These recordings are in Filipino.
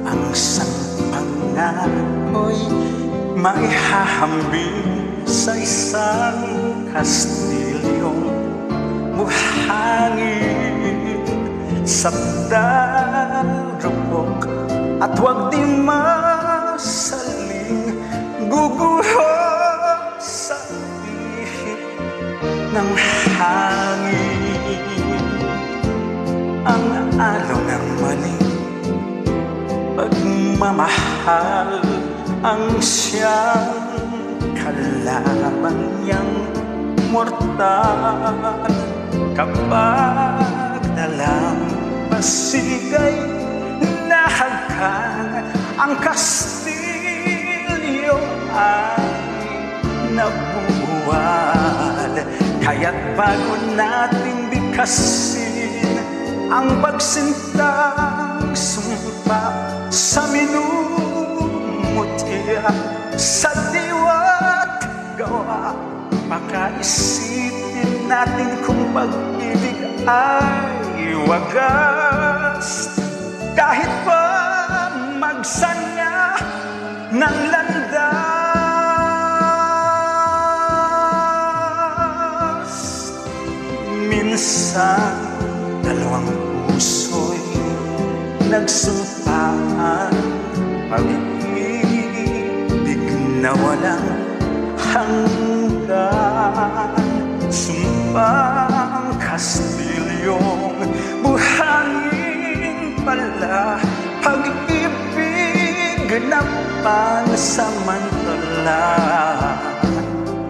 ang sangpangahoy maihahambing sa isang kastilyong buhangin sa darupok at huwag di masaling guguho sa ihip ng hangin. Ang alon ng maling pagmamahal ang siyang kalaban niyang mortal. Kapag nalampasigay nahagkan ang kastilyo ay nabubuwal. Kaya't bago natin bigkasin ang pagsintang sumpa sa minumutya sa diwa't gawa, pakaisipin natin kung pag-ibig ay wagas. Kahit pa magsanya ng landas, minsan dalawang puso'y nagsumpaan, pag-ibig na walang hanggan. Sumpang kastilyong buhangin pala, pag-ibig na pansamantala.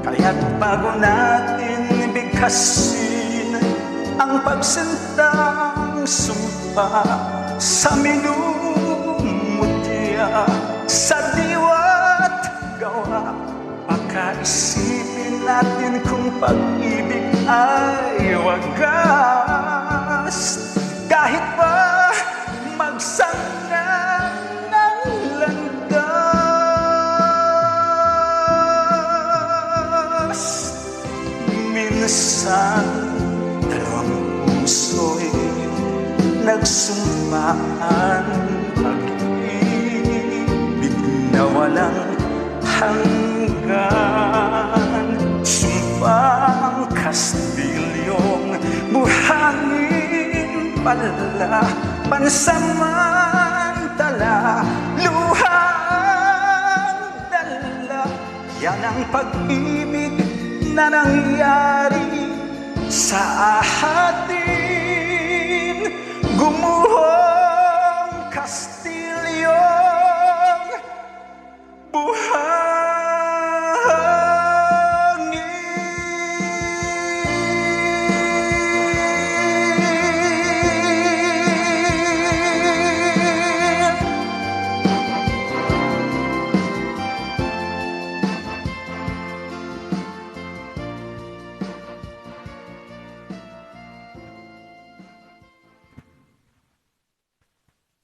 Kaya't bago natin bigkasin ang pagsintang sumpa sa minumutya sa diwa't gawa, pakaisipin natin kung pag-ibig ay wagas. Kahit pa magsanya ng landas, minsan dalawang puso'y nagsumpaan, pag-ibig na walang hanggan. Sumpang kastilyong buhangin pala, pansamantala, luhang dala. Yan ang pag-ibig na nangyari sa atin. Gumuho